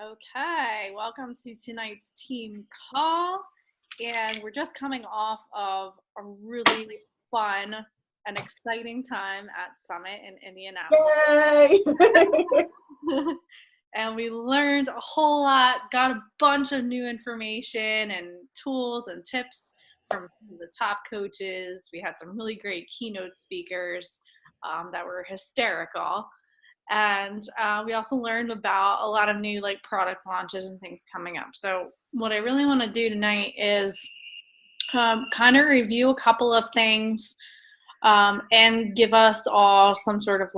Okay, welcome to tonight's team call. And we're just coming off of a really fun and exciting time at Summit in Indianapolis. Yay! And we learned a whole lot, got a bunch of new information and tools and tips from the top coaches. We had some really great keynote speakers that were hysterical. And we also learned about a lot of new product launches and things coming up. So what I really want to do tonight is kind of review a couple of things and give us all some sort of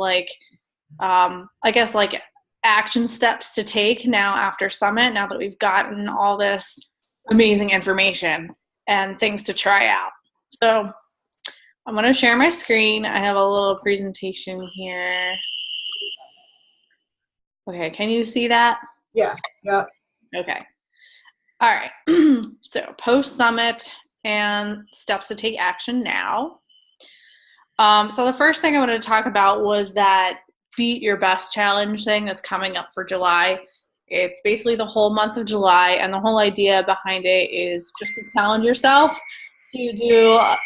action steps to take now after Summit, now that we've gotten all this amazing information and things to try out. So I'm going to share my screen. I have a little presentation here. Okay, can you see that? Yeah. Okay. All right. So post-summit and steps to take action now. So the first thing I wanted to talk about was that Beat Your Best challenge thing that's coming up for July. It's basically the whole month of July, and the whole idea behind it is just to challenge yourself to do, a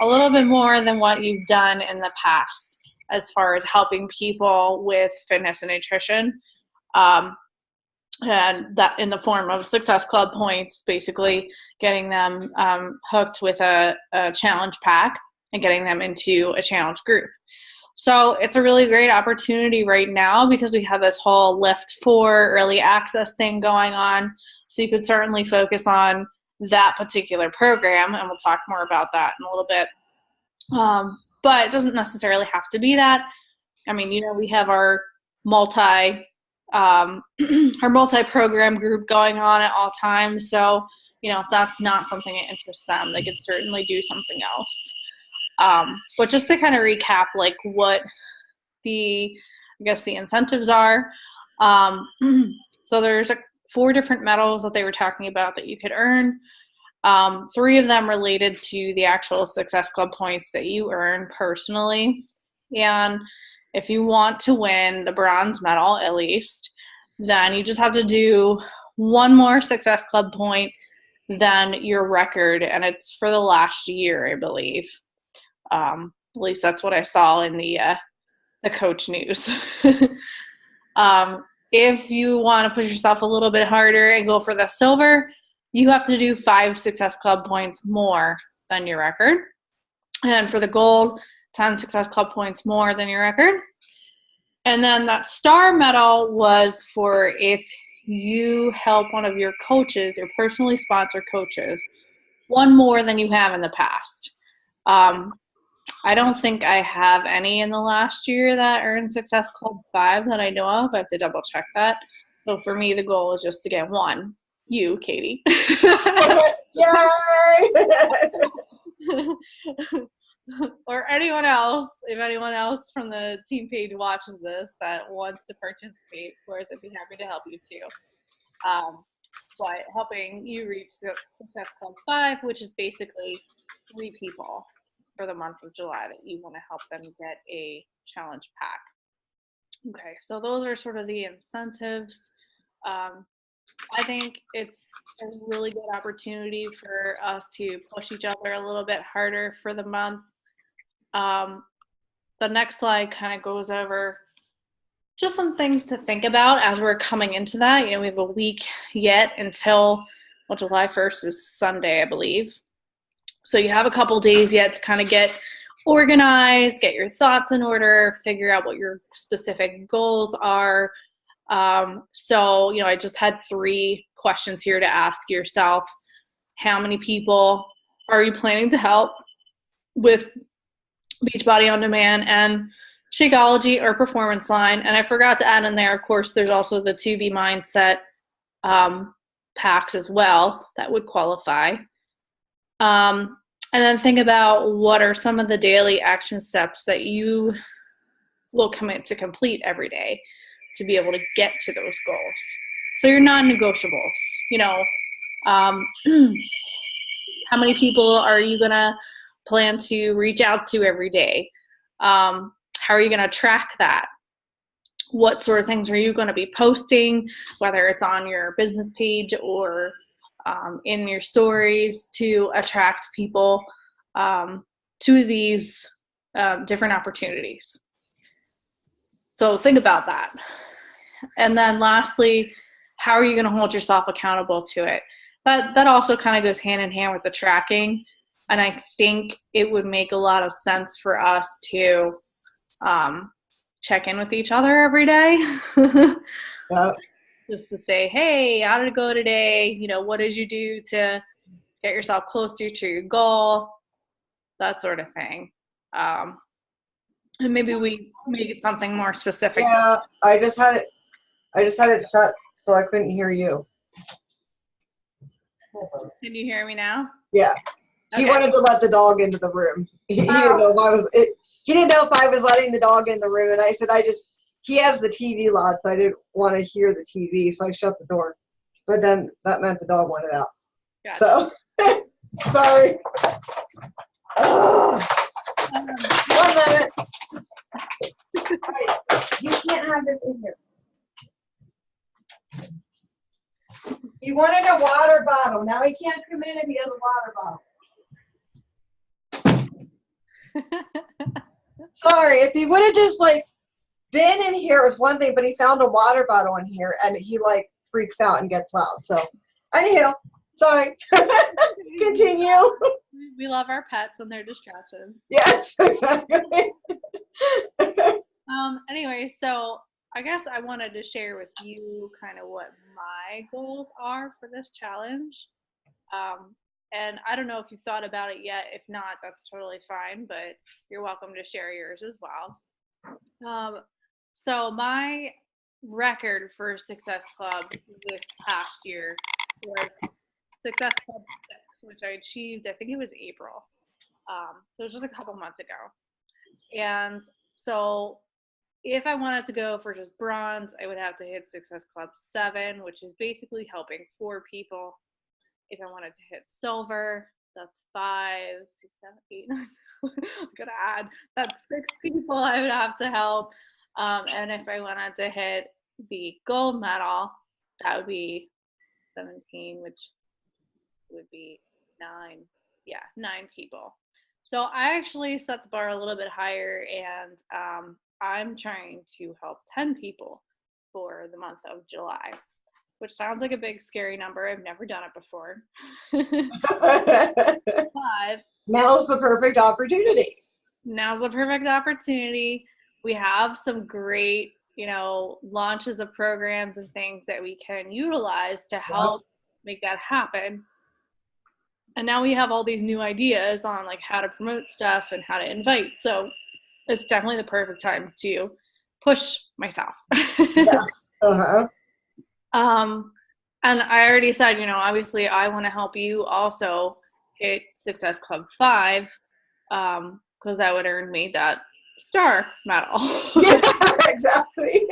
little bit more than what you've done in the past as far as helping people with fitness and nutrition. And that in the form of Success Club points, basically getting them hooked with a challenge pack and getting them into a challenge group. So it's a really great opportunity right now because we have this whole Lift 4 early access thing going on. So you could certainly focus on that particular program, and we'll talk more about that in a little bit. But it doesn't necessarily have to be that. I mean, we have our multi-program group going on at all times. So, if that's not something that interests them, they could certainly do something else. But just to kind of recap, what the incentives are. So there's 4 different medals that they were talking about that you could earn. 3 of them related to the actual Success Club points that you earn personally. And if you want to win the bronze medal, at least, then you just have to do 1 more Success Club point than your record, and it's for the last year, I believe. At least that's what I saw in the coach news. If you want to push yourself a little bit harder and go for the silver, you have to do 5 Success Club points more than your record. And for the gold, 10 Success Club points more than your record. And then that star medal was for if you help one of your coaches, your personally sponsored coaches, 1 more than you have in the past. I don't think I have any in the last year that earned Success Club 5 that I know of. I have to double check that. So for me, the goal is just to get 1. You, Katie. Yay! Or anyone else, if anyone else from the team page watches this that wants to participate, of course, I'd be happy to help you too. But helping you reach Success Club 5, which is basically 3 people for the month of July that you want to help them get a challenge pack. Okay, so those are sort of the incentives. I think it's a really good opportunity for us to push each other a little bit harder for the month. The next slide kind of goes over just some things to think about as we're coming into that. We have a week yet until, July 1st is Sunday, I believe. So you have a couple days yet to kind of get organized, get your thoughts in order, figure out what your specific goals are. So, I just had 3 questions here to ask yourself. How many people are you planning to help with Beachbody On Demand and Shakeology or Performance Line? And I forgot to add in there, of course, there's also the 2B Mindset packs as well that would qualify. And then think about what are some of the daily action steps that you will commit to complete every day to be able to get to those goals. So your non-negotiables, how many people are you going to plan to reach out to every day? How are you going to track that? what sort of things are you going to be posting, whether it's on your business page or in your stories, to attract people to these different opportunities. So think about that. And then lastly, how are you going to hold yourself accountable to it? That also kind of goes hand in hand with the tracking. And I think it would make a lot of sense for us to check in with each other every day. Yep. Just to say, hey, how did it go today? You know, what did you do to get yourself closer to your goal? That sort of thing. And maybe we make it something more specific. Yeah, I just had it shut so I couldn't hear you. Can you hear me now? Yeah. Okay. He wanted to let the dog into the room. He didn't know if I was he didn't know if I was letting the dog in the room, and I said he has the TV loud, so I didn't want to hear the TV, so I shut the door. But then that meant the dog wanted out. Gotcha. So sorry. Ugh. 1 minute. Right. You can't have this in here. He wanted a water bottle. Now he can't come in if he has a water bottle. Sorry, if he would have just like been in here, it was one thing, but he found a water bottle in here and he like freaks out and gets loud. So anyhow, sorry. Continue. We love our pets and their distractions. Yes, exactly. Anyway, so I guess I wanted to share with you kind of what my goals are for this challenge. And I don't know if you've thought about it yet. If not, that's totally fine, but you're welcome to share yours as well. So my record for Success Club this past year was Success Club 6, which I achieved, I think it was April. So it was just a couple months ago. And so if I wanted to go for just bronze, I would have to hit Success Club 7, which is basically helping 4 people. If I wanted to hit silver, that's 5, 6, 7, 8, 9. I'm gonna add that's 6 people I would have to help. And if I wanted to hit the gold medal, that would be 17, which would be 9. Yeah, 9 people. So I actually set the bar a little bit higher, and I'm trying to help 10 people for the month of July, which sounds like a big scary number. I've never done it before. But now's the perfect opportunity. Now's the perfect opportunity. We have some great, launches of programs and things that we can utilize to help make that happen. And now we have all these new ideas on like how to promote stuff and how to invite. So it's definitely the perfect time to push myself. Yes. Uh-huh. And I already said, obviously I want to help you also hit Success Club 5, because that would earn me that star medal. Yeah, exactly.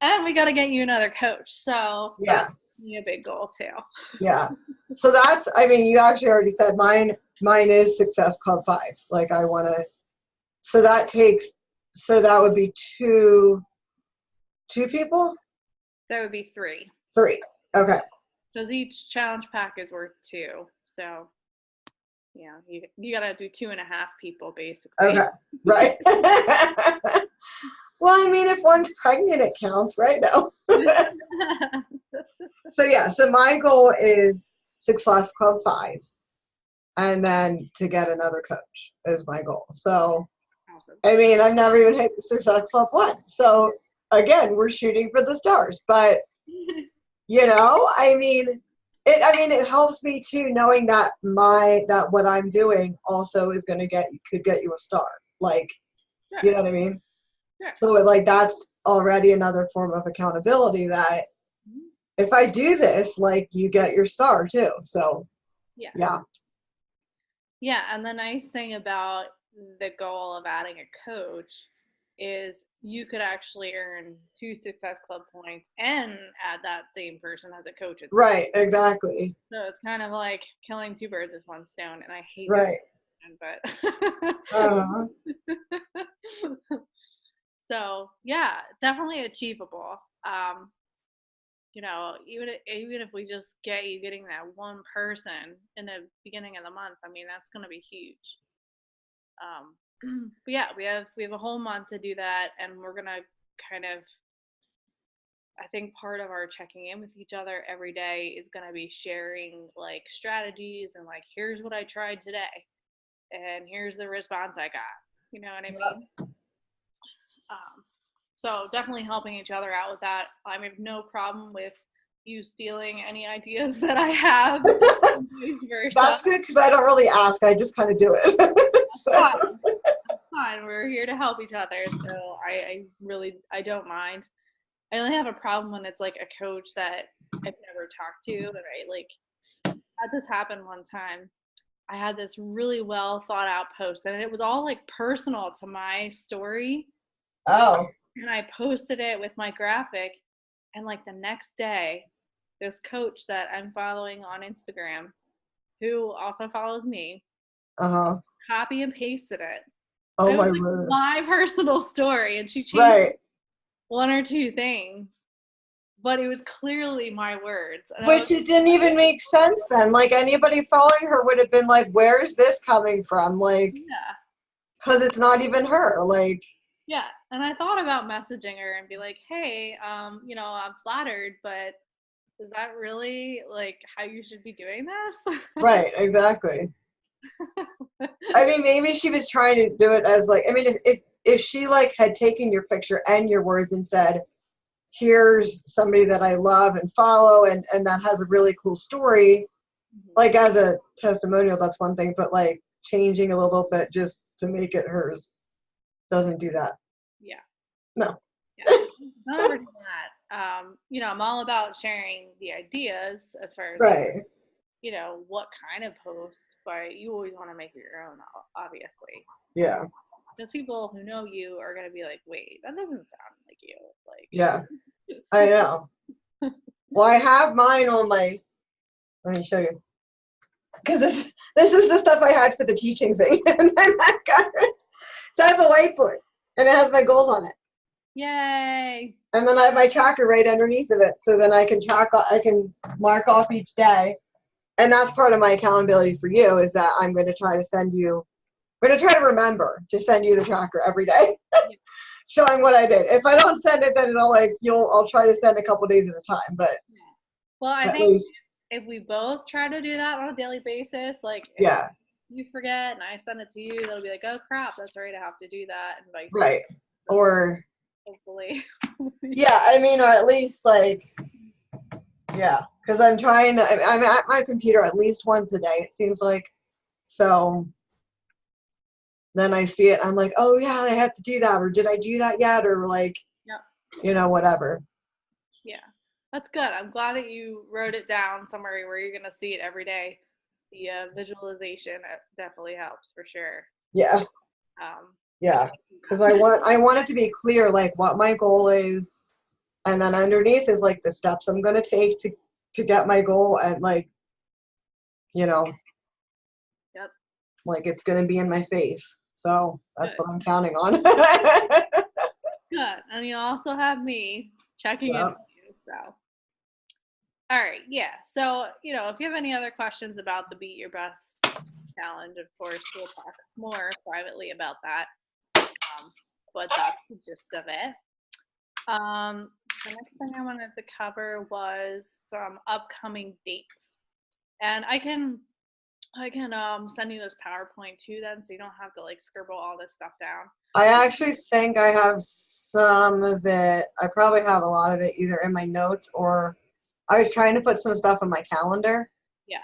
And we got to get you another coach. So yeah, a big goal too. Yeah. So you actually already said mine is Success Club 5. Like I want to, so that would be two people? That would be 3. 3. Okay. Because each challenge pack is worth 2. So, yeah, you got to do 2.5 people basically. Okay. Right. Well, if one's pregnant, it counts, right? No. So my goal is Success Club 5. And then to get another coach is my goal. So, awesome. I've never even hit Success Club 1. So, again, we're shooting for the stars. But, it helps me too, knowing that what I'm doing also is could get you a star. Like, sure. You know what I mean? Sure. So, that's already another form of accountability that if I do this, you get your star too. So, yeah. Yeah, and the nice thing about the goal of adding a coach is you could actually earn 2 Success Club points and add that same person as a coach. Right, exactly. So it's kind of like killing 2 birds with 1 stone, and I hate that, but So yeah, definitely achievable. You know, even if we just get you getting that one person in the beginning of the month, I mean, that's going to be huge. But yeah, we have a whole month to do that, and we're gonna kind of. I think part of our checking in with each other every day is gonna be sharing like strategies and like here's what I tried today, and here's the response I got. You know what I mean? Um, so definitely helping each other out with that. I have no problem with you stealing any ideas that I have, vice versa. That's good because I don't really ask. I just kind of do it. So. Fine. We're here to help each other, so I don't mind. I only have a problem when it's like a coach that I've never talked to, and I like had this happen one time. I had this really well thought out post, and it was all like personal to my story. Oh. And I posted it with my graphic, and like the next day, this coach that I'm following on Instagram, who also follows me, copy and pasted it. Oh It my was like word. my personal story, and she changed Right. one or two things, but it was clearly my words. And Which it didn't even make sense then. Like anybody following her would have been like, "Where's this coming from?" Like, yeah, because it's not even her. Like, yeah. And I thought about messaging her and be like, "Hey, you know, I'm flattered, but is that really like how you should be doing this?" right, exactly. I mean, maybe she was trying to do it as like, I mean, if she like had taken your picture and your words and said, "Here's somebody that I love and follow, and that has a really cool story," like as a testimonial, that's one thing, but like changing a little bit just to make it hers doesn't do that. Yeah. No. Yeah. Not ever do that. You know, I'm all about sharing the ideas as far as Right. you know what kind of post, but you always want to make it your own, obviously. Yeah. Because people who know you are gonna be like, "Wait, that doesn't sound like you." Like, Yeah. I know. Well, I have mine on my. Let me show you. Because this is the stuff I had for the teaching thing, and then I got it. So I have a whiteboard, and it has my goals on it. yay! And then I have my tracker right underneath of it, so then I can I can mark off each day, and that's part of my accountability for you is that I'm going to try to send you. I'm going to try to remember to send you the tracker every day, showing what I did. If I don't send it, then I'll try to send a couple days at a time, but well, I at think least if we both try to do that on a daily basis, like if yeah, you forget and I send it to you, they'll be like, "Oh crap, that's right, I have to do that," and vice right, versa. or Hopefully. yeah, I mean, or at least like yeah, because I'm trying to. I'm at my computer at least once a day. It seems like so. Then I see it. I'm like, oh yeah, I have to do that, or did I do that yet, or like, Yep. whatever. Yeah, that's good. I'm glad that you wrote it down somewhere where you're gonna see it every day. The visualization definitely helps for sure. Yeah, yeah, because I want it to be clear like what my goal is, and then underneath is like the steps I'm gonna take to get my goal, and like, you know, Yep. like it's gonna be in my face. So that's Good. what I'm counting on. Good. And you also have me checking in Yep. with you. So, all right. Yeah. So, you know, if you have any other questions about the Beat Your Best challenge, of course, we'll talk more privately about that. But that's the gist of it. The next thing I wanted to cover was some upcoming dates. And I can send you this PowerPoint too then so you don't have to like scribble all this stuff down. I actually think I have some of it. I probably have a lot of it either in my notes or I was trying to put some stuff on my calendar. Yeah.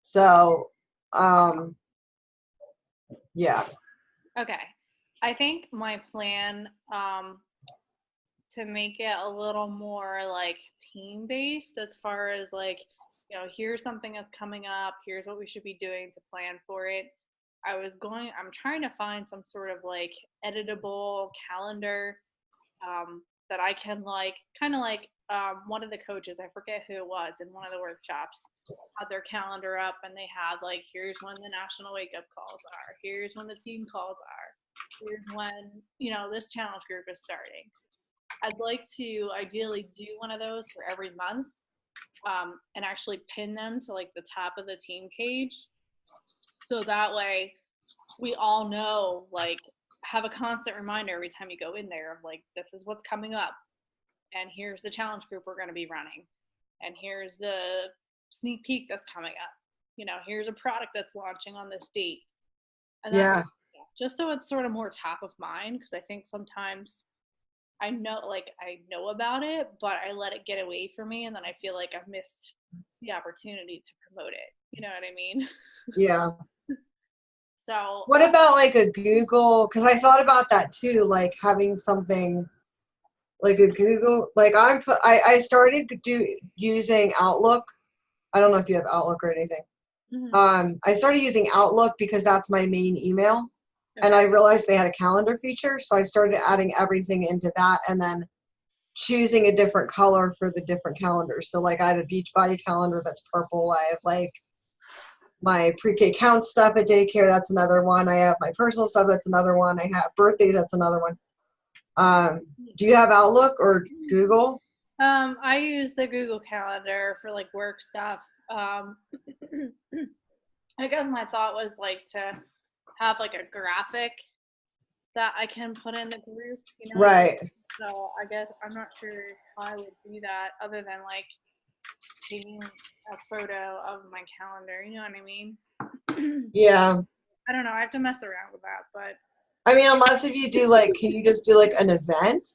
So, yeah. Okay. I think my plan to make it a little more like team based as far as like, you know, here's something that's coming up, here's what we should be doing to plan for it. I'm trying to find some sort of like editable calendar that I can like, kind of like one of the coaches, I forget who it was in one of the workshops, had their calendar up and they had like, here's when the national wake up calls are, here's when the team calls are. here's when, this challenge group is starting. I'd like to ideally do one of those for every month, and actually pin them to like the top of the team page. So that way we all know, like, have a constant reminder every time you go in there of like, this is what's coming up. And here's the challenge group we're going to be running. And here's the sneak peek that's coming up. Here's a product that's launching on this date. And that's just so it's sort of more top of mind, because I think sometimes I know about it, but I let it get away from me, and then I feel like I've missed the opportunity to promote it. You know what I mean? Yeah. So what about like a Google? Because I thought about that too, like having something like a Google. Like I started using Outlook. I don't know if you have Outlook or anything. Mm-hmm. I started using Outlook because that's my main email. Okay. And I realized they had a calendar feature, so I started adding everything into that and then choosing a different color for the different calendars. So like I have a Beachbody calendar that's purple. I have like my pre-K count stuff at daycare, that's another one. I have my personal stuff, that's another one. I have birthdays, that's another one. Do you have Outlook or Google? I use the Google Calendar for like work stuff. I guess my thought was like to have like a graphic that I can put in the group, Right. So I guess I'm not sure how I would do that other than like taking a photo of my calendar, you know what I mean? Yeah. I don't know, I have to mess around with that, but I mean, unless if you do like, can you just do like an event?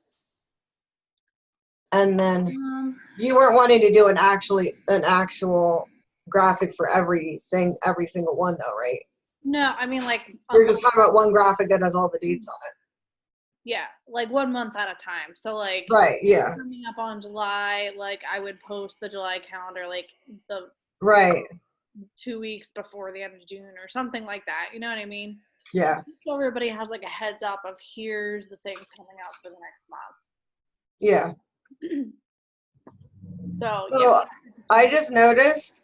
And then you weren't wanting to do an actual graphic for every single one though, right? No, I mean like you're just talking about one graphic that has all the dates on it. Yeah, like 1 month at a time. So like right, yeah. Coming up on July, like I would post the July calendar like the right 2 weeks before the end of June or something like that. You know what I mean? Yeah. So everybody has like a heads up of here's the thing coming out for the next month. Yeah. So yeah. I just noticed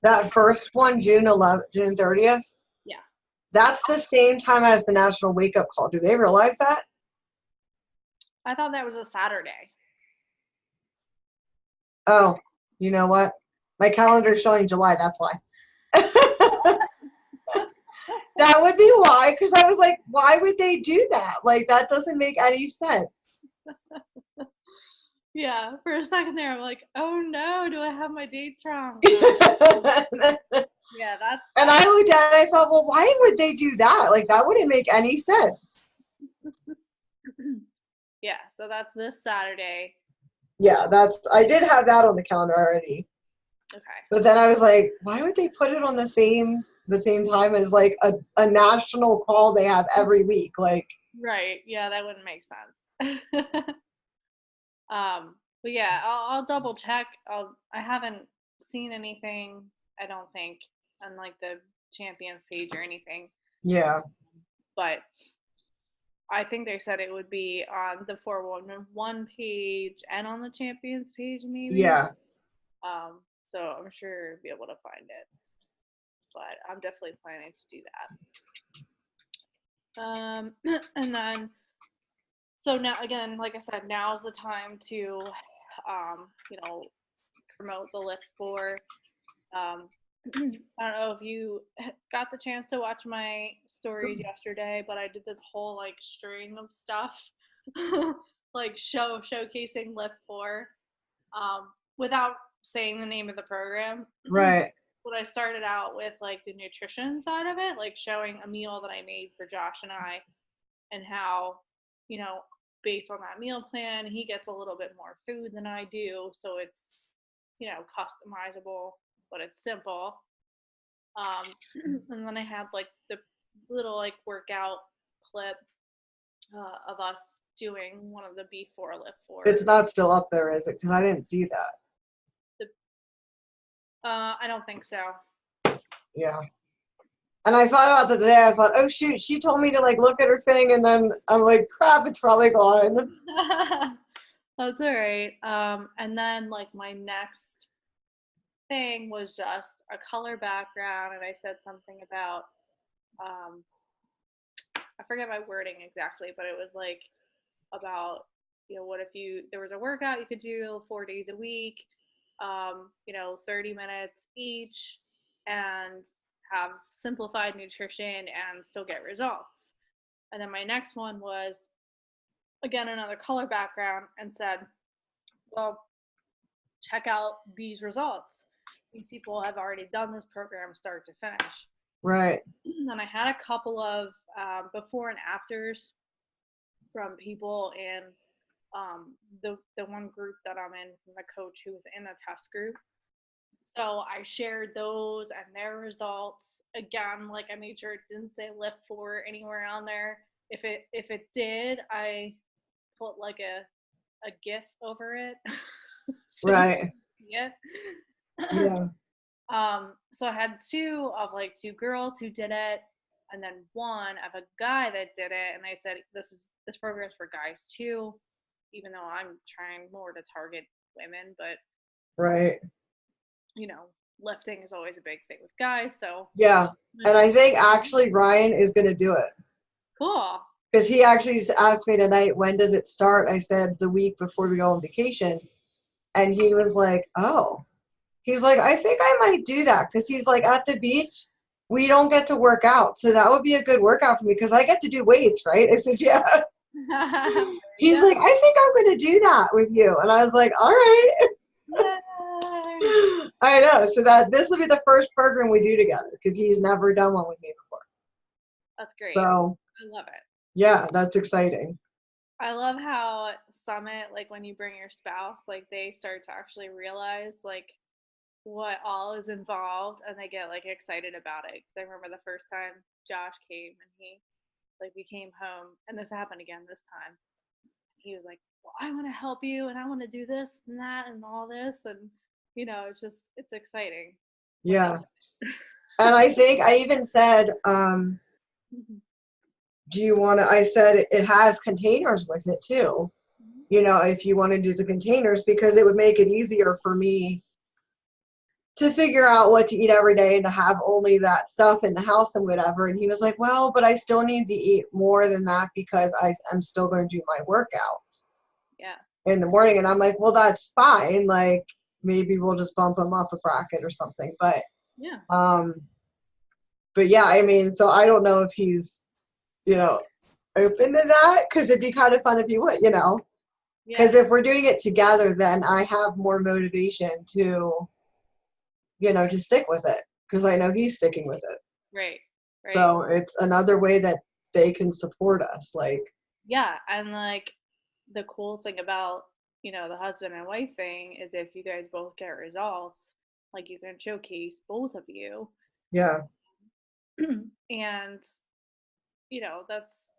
that first one, June 30th. Yeah. That's the same time as the National Wake Up Call. Do they realize that? I thought that was a Saturday. Oh, you know what? My calendar is showing July. That's why. That would be why, because I was like, why would they do that? Like, that doesn't make any sense. Yeah, for a second there, I'm like, oh no, do I have my dates wrong? Yeah, that's. And I looked at it and I thought, well, why would they do that? Like, that wouldn't make any sense. Yeah, so that's this Saturday. Yeah, I did have that on the calendar already. Okay. But then I was like, why would they put it on the same time as like a national call they have every week? Like. Right. Yeah, that wouldn't make sense. But yeah, I'll double check. I haven't seen anything, I don't think, on like the champions page or anything. Yeah. But I think they said it would be on the 411 page and on the champions page, maybe. Yeah. So I'm sure you'll be able to find it. But I'm definitely planning to do that. And then, so now again, like I said, now's the time to, promote the Lift 4. I don't know if you got the chance to watch my stories yesterday, but I did this whole like string of stuff, like showcasing Lift 4, without saying the name of the program. Right. But I started out with like the nutrition side of it, like showing a meal that I made for Josh and I, and how, based on that meal plan, he gets a little bit more food than I do, so it's, customizable, but it's simple. And then I had like the little like workout clip of us doing one of the B4 Lift 4. It's not still up there, is it? Because I didn't see that. I don't think so. Yeah. And I thought about that today. I thought, oh shoot, she told me to like look at her thing, and then I'm like, crap, it's probably gone. That's all right. And then like my next thing was just a color background, and I said something about I forget my wording exactly, but it was like about, what if there was a workout you could do 4 days a week, 30 minutes each, and have simplified nutrition and still get results. And then my next one was, again, another color background, and said, well, check out these results. These people have already done this program start to finish. Right. And I had a couple of before and afters from people in the one group that I'm in, from the coach who was in the test group. So I shared those and their results. Again, like, I made sure it didn't say lift for anywhere on there. If it did, I put like a GIF over it. So right. yeah. Yeah. So I had two girls who did it, and then one of a guy that did it, and I said, this program's for guys too, even though I'm trying more to target women, but right. Lifting is always a big thing with guys, so yeah. And I think actually Ryan is going to do it. Cool. Because he actually asked me tonight, when does it start? I said the week before we go on vacation. And he was like, oh. He's like, I think I might do that. Because he's like, at the beach, we don't get to work out. So that would be a good workout for me because I get to do weights, right? I said, yeah. He's like, I think I'm going to do that with you. And I was like, all right. I know. So this will be the first program we do together because he's never done one with me before. That's great. So I love it. Yeah, that's exciting. I love how Summit, like when you bring your spouse, like they start to actually realize like what all is involved, and they get like excited about it. Because I remember the first time Josh came and we came home, and this happened again this time. He was like, well, I want to help you, and I want to do this and that and all this, and it's exciting. Yeah. And I think I even said, do you want to, I said it has containers with it too. If you want to do the containers, because it would make it easier for me to figure out what to eat every day and to have only that stuff in the house and whatever. And he was like, well, but I still need to eat more than that because I'm still going to do my workouts in the morning. And I'm like, well, that's fine. Like maybe we'll just bump him up a bracket or something. But yeah, I mean, so I don't know if he's, open to that, because it'd be kind of fun if you would, because if we're doing it together, then I have more motivation to, to stick with it, because I know he's sticking with it. Right. So it's another way that they can support us, like. Yeah, and like the cool thing about, the husband and wife thing is if you guys both get results, like you can showcase both of you. Yeah. And that's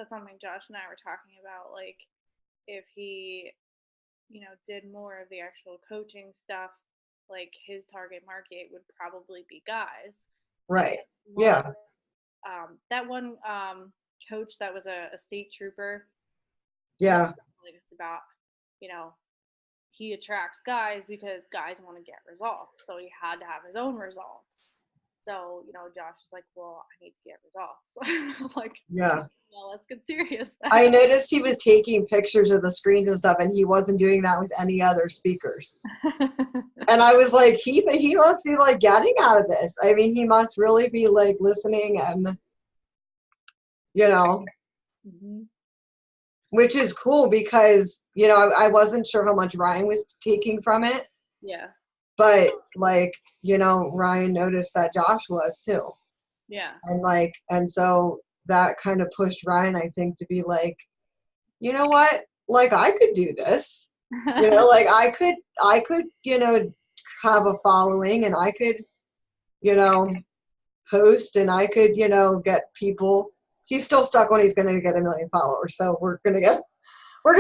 something Josh and I were talking about, like if he did more of the actual coaching stuff, like his target market would probably be guys, right? Yeah. That one coach that was a state trooper, yeah, like it's about he attracts guys because guys want to get results, so he had to have his own results. So, Josh is like, well, I need to get results. I'm like, yeah. Well, let's get serious. I noticed he was taking pictures of the screens and stuff, and he wasn't doing that with any other speakers. And I was like, he must be like getting out of this. I mean, he must really be like listening and, mm-hmm. Which is cool because, I wasn't sure how much Ryan was taking from it. Yeah. But like, Ryan noticed that Josh was too. Yeah. And so that kind of pushed Ryan, I think, to be like, you know what? Like I could do this. Like I could, have a following, and I could, post, and I could, get people. He's still stuck on he's going to get 1 million followers. So we're going to get, I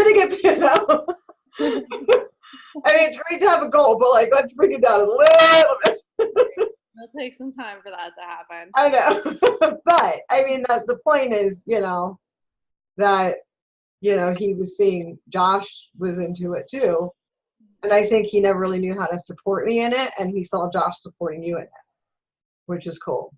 mean, it's great to have a goal, but like, let's bring it down a little bit. It'll take some time for that to happen. I know. But I mean, the point is, that, he was seeing Josh was into it too. And I think he never really knew how to support me in it. And he saw Josh supporting you in it, which is cool.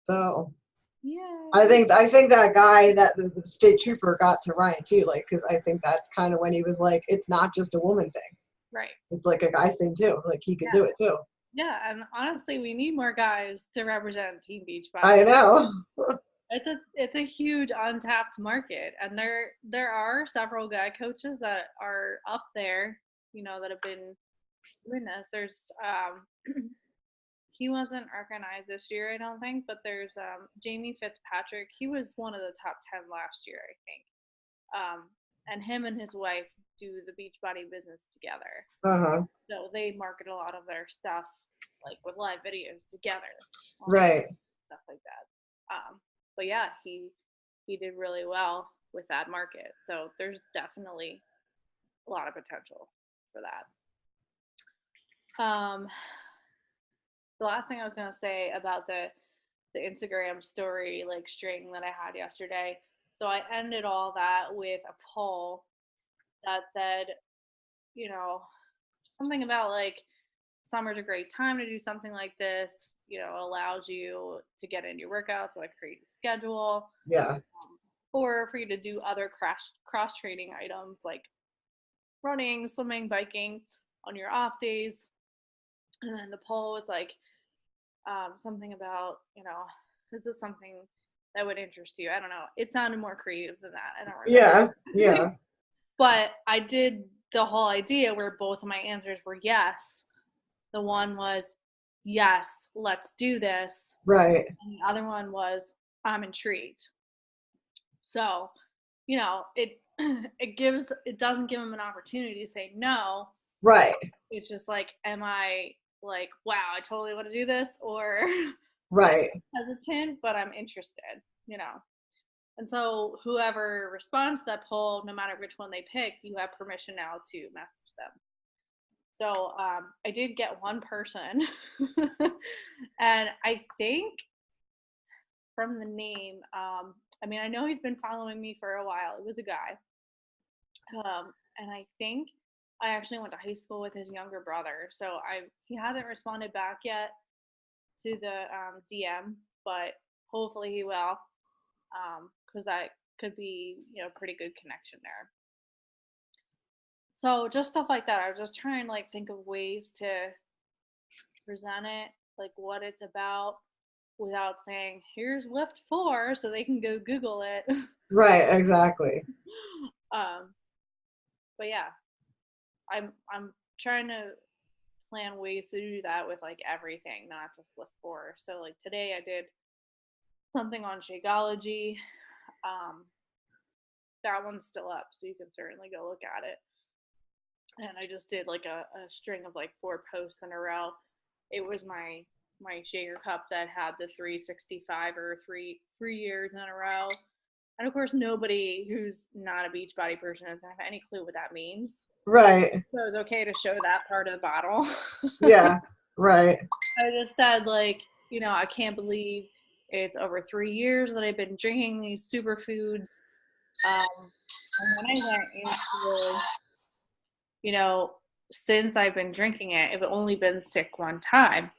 So Yeah. I think that guy, that the state trooper, got to Ryan too, like, because I think that's kind of when he was like, it's not just a woman thing. Right. It's like a guy thing too. Like he could Yeah. do it too. Yeah, and honestly, we need more guys to represent Team I Beachbody. know. It's a huge untapped market, and there are several guy coaches that are up there, that have been doing this. There's he wasn't recognized this year, I don't think, but there's Jamie Fitzpatrick. He was one of the top 10 last year, I think. And him and his wife do the Beachbody business together. Uh-huh. So they market a lot of their stuff like with live videos together. Right. Stuff like that. But yeah, he did really well with that market. So there's definitely a lot of potential for that. The last thing I was gonna say about the Instagram story like string that I had yesterday. So I ended all that with a poll that said, something about like summer's a great time to do something like this. Allows you to get into your workout, so I create a schedule. Yeah. Or for you to do other cross training items like running, swimming, biking on your off days. And then the poll was like something about, is this something that would interest you? I don't know. It sounded more creative than that. I don't remember. Yeah. But I did the whole idea where both of my answers were yes. The one was, yes, let's do this. Right. And the other one was, I'm intrigued. So, it doesn't give them an opportunity to say no. Right. It's just like, am I like, wow, I totally want to do this, or right, hesitant, but I'm interested, And so whoever responds to that poll, no matter which one they pick, you have permission now to message them. So I did get one person, and I think from the name, I know he's been following me for a while. It was a guy. And I think I actually went to high school with his younger brother. So he hasn't responded back yet to the DM, but hopefully he will, because that could be, pretty good connection there. So just stuff like that. I was just trying to like think of ways to present it, like what it's about, without saying here's lift 4 so they can go Google it. Right, exactly. But yeah, I'm trying to plan ways to do that with like everything, not just lift 4. So like today I did something on Shakeology. That one's still up, so you can certainly go look at it. And I just did like a string of like 4 posts in a row. It was my shaker cup that had the 365 or 3 years in a row. And of course, nobody who's not a Beachbody person is gonna have any clue what that means. Right. So it was okay to show that part of the bottle. Yeah. Right. I just said like, I can't believe it's over 3 years that I've been drinking these superfoods. And when I went into, since I've been drinking it, I've only been sick one time.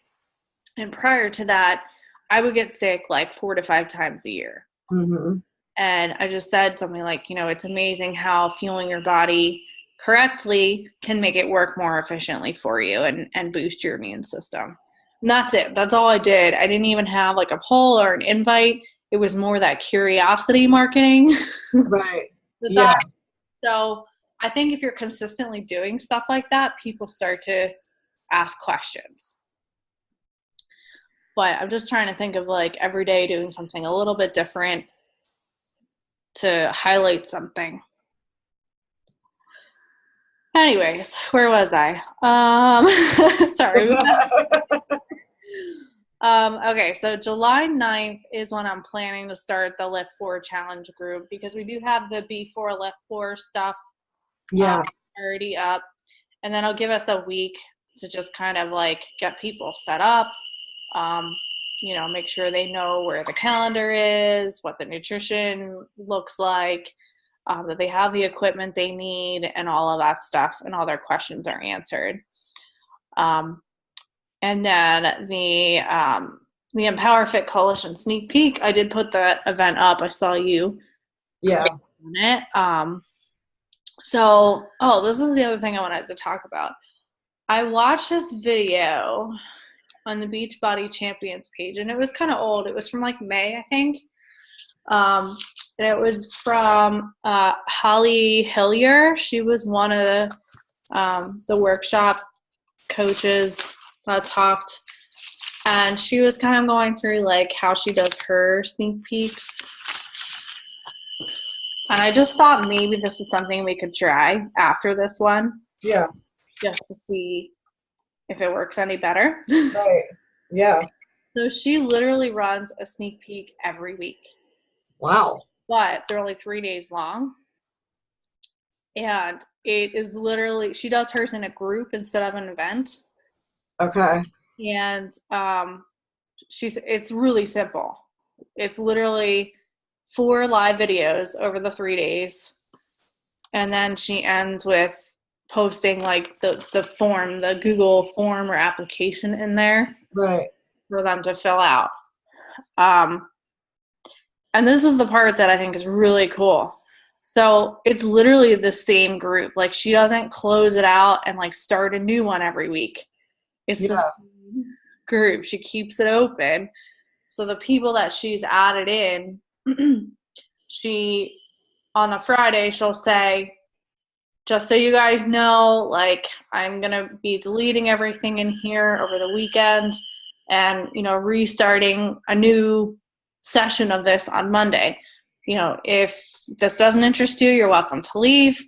And prior to that, I would get sick like 4 to 5 times a year. Mm-hmm. And I just said something like, it's amazing how fueling your body correctly can make it work more efficiently for you and boost your immune system. And that's it. That's all I did. I didn't even have like a poll or an invite. It was more that curiosity marketing. Right. Yeah. So I think if you're consistently doing stuff like that, people start to ask questions. But I'm just trying to think of like every day doing something a little bit different to highlight something. Anyways, where was I? Sorry. Okay, so July 9th is when I'm planning to start the Lift 4 challenge group, because we do have the B4 Lift 4 stuff already up. And then I'll give us a week to just kind of like get people set up, make sure they know where the calendar is, what the nutrition looks like, that they have the equipment they need, and all of that stuff, and all their questions are answered. And then the Empower Fit Coalition sneak peek. I did put that event up. I saw you. Yeah. On it. So, this is the other thing I wanted to talk about. I watched this video on the Beachbody Champions page, and it was kind of old. It was from like May, I think. And it was from Holly Hillier. She was one of the workshop coaches that talked, and she was kind of going through like how she does her sneak peeks. And I just thought maybe this is something we could try after this one. Yeah. Just to see if it works any better. Right. Yeah. So she literally runs a sneak peek every week. Wow. But they're only 3 days long. And it is literally, she does hers in a group instead of an event. Okay. And it's really simple. It's literally 4 live videos over the 3 days. And then she ends with posting like the form, the Google form or application in there. Right. For them to fill out. And this is the part that I think is really cool. So it's literally the same group. Like she doesn't close it out and like start a new one every week. It's the same group. She keeps it open. So the people that she's added in, on the Friday, she'll say, just so you guys know, like I'm going to be deleting everything in here over the weekend and, restarting a new session of this on Monday. If this doesn't interest you, you're welcome to leave.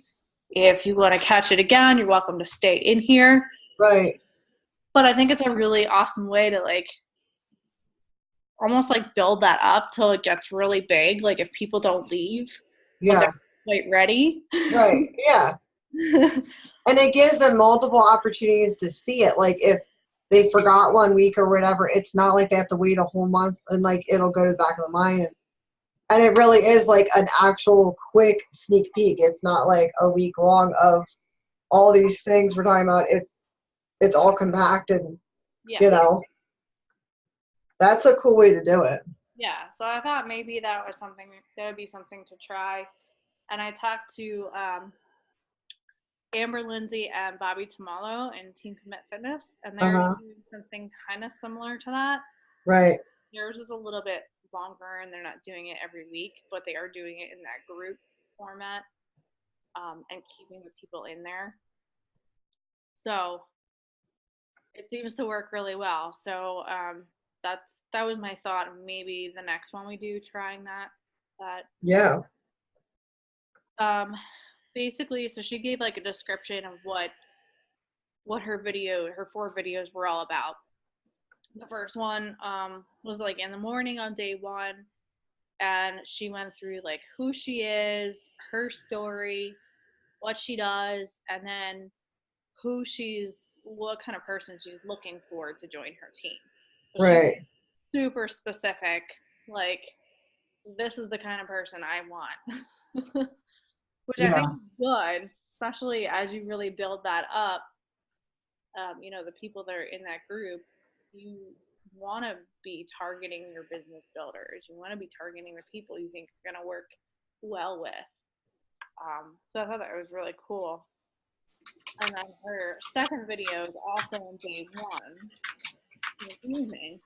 If you want to catch it again, you're welcome to stay in here. Right. But I think it's a really awesome way to like almost like build that up till it gets really big. Like if people don't leave, they're quite ready. Right. Yeah. And it gives them multiple opportunities to see it. Like if they forgot 1 week or whatever, it's not like they have to wait a whole month and like it'll go to the back of the mind. And it really is like an actual quick sneak peek. It's not like a week long of all these things we're talking about. It's all compacted, That's a cool way to do it. Yeah. So I thought maybe that would be something to try. And I talked to Amber Lindsay and Bobby Tamalo and Team Commit Fitness, and they're doing something kind of similar to that. Right. Theirs is a little bit longer, and they're not doing it every week, but they are doing it in that group format and keeping the people in there. So it seems to work really well. So that was my thought. Maybe the next one we do, trying that. Yeah. Basically, so she gave like a description of what her 4 videos were all about. The first one was like in the morning on day 1, and she went through like who she is, her story, what she does, and then what kind of person she's looking for to join her team. So right. Super specific, like this is the kind of person I want. Which I think is good, especially as you really build that up. The people that are in that group, you want to be targeting your business builders. You want to be targeting the people you think are going to work well with. So I thought that was really cool. And then her second video is also on day 1 in the evening.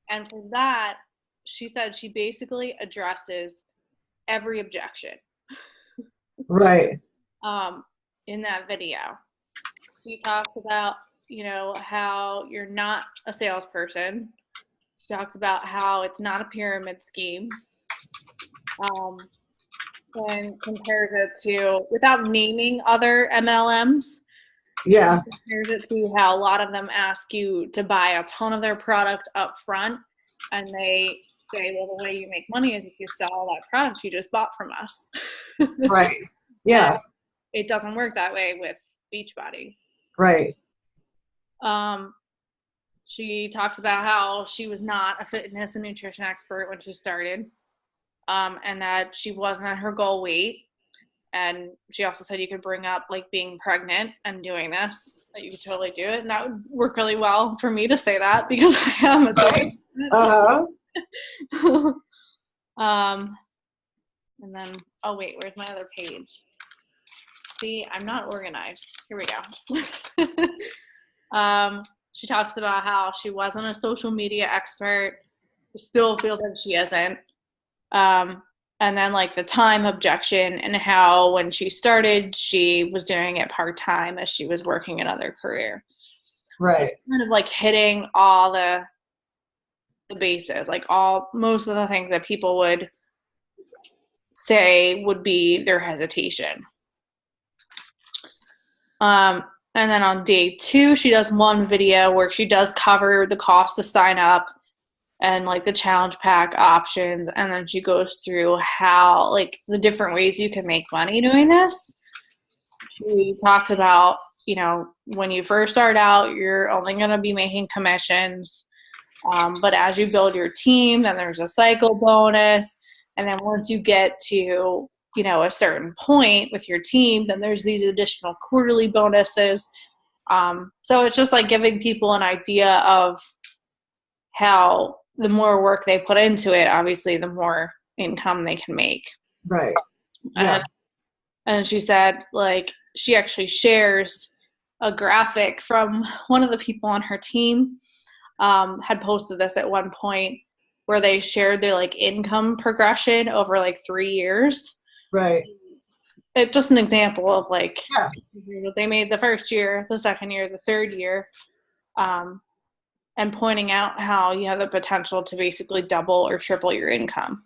And for that, she said she basically addresses every objection. Right. In that video, she talks about, how you're not a salesperson. She talks about how it's not a pyramid scheme. And compares it to, without naming other MLMs, yeah, compares it to how a lot of them ask you to buy a ton of their product up front, and they say, well, the way you make money is if you sell all that product you just bought from us. Right. Yeah. And it doesn't work that way with Beachbody. Right. She talks about how she was not a fitness and nutrition expert when she started, and that she wasn't at her goal weight. And she also said you could bring up like being pregnant and doing this, that you could totally do it. And that would work really well for me to say that because I am a Uh-huh. And then, oh wait, where's my other page? See, I'm not organized. Here we go. She talks about how she wasn't a social media expert. Still feels like she isn't. And then like the time objection and how when she started, she was doing it part-time as she was working another career. Right. So kind of like hitting all the bases, like most of the things that people would say would be their hesitation. And then on day 2, she does one video where she does cover the cost to sign up and like the challenge pack options. And then she goes through how like the different ways you can make money doing this. She talks about, you know, when you first start out, you're only going to be making commissions. But as you build your team, then there's a cycle bonus. And then once you get to, you know, a certain point with your team, then there's these additional quarterly bonuses. So it's just like giving people an idea of how the more work they put into it, obviously the more income they can make. Right. Yeah. And she said, like, she actually shares a graphic from one of the people on her team, had posted this at one point, where they shared their like income progression over like 3 years. Right. It's just an example of like yeah. what they made the first year, the second year, the third year, and pointing out how you have the potential to basically double or triple your income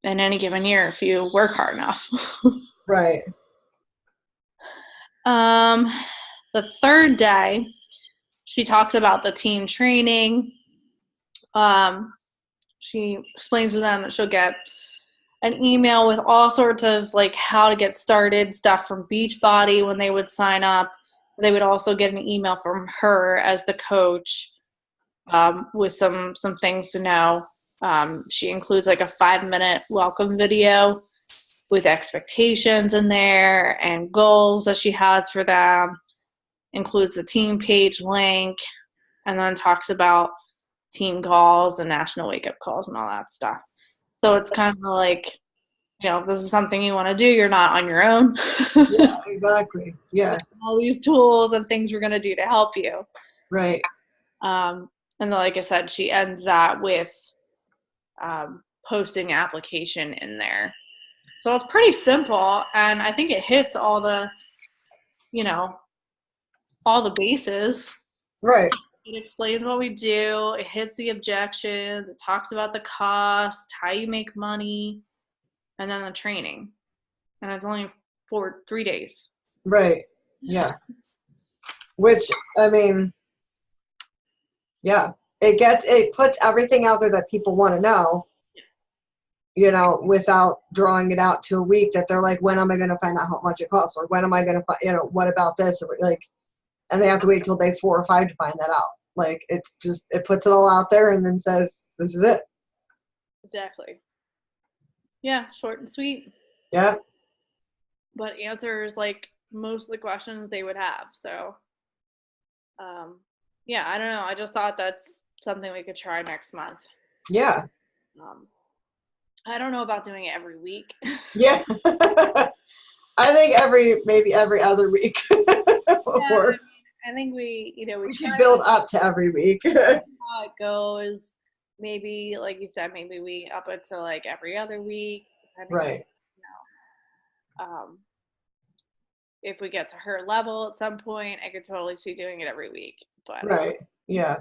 in any given year if you work hard enough. Right. The third day, she talks about the team training. She explains to them that she'll get an email with all sorts of like how to get started stuff from Beachbody when they would sign up. They would also get an email from her as the coach, with some things to know. She includes like a 5-minute welcome video with expectations in there and goals that she has for them, includes the team page link, and then talks about team calls and national wake-up calls and all that stuff. So it's kind of like, you know, if this is something you want to do, you're not on your own. Yeah, exactly. Yeah. All these tools and things we're going to do to help you. Right. And then, like I said, she ends that with posting the application in there. So it's pretty simple, and I think it hits all the, you know, all the bases. Right. It explains what we do. It hits the objections. It talks about the cost, how you make money, and then the training. And it's only for 3 days. Right. Yeah. Which, I mean, yeah, it puts everything out there that people want to know, you know, without drawing it out to a week that they're like, when am I going to find out how much it costs? Or when am I going to find, you know, what about this? Or like, and they have to wait till day 4 or 5 to find that out. Like, it's just, it puts it all out there and then says, this is it. Exactly. Yeah, short and sweet. Yeah. But answers like most of the questions they would have. So, yeah, I don't know. I just thought that's something we could try next month. Yeah. I don't know about doing it every week. Yeah. I think maybe every other week. Yeah, I think we should build up to every week. How it goes. Maybe, like you said, maybe we up it to like every other week. Right. If we get to her level at some point, I could totally see doing it every week. But right. Yeah.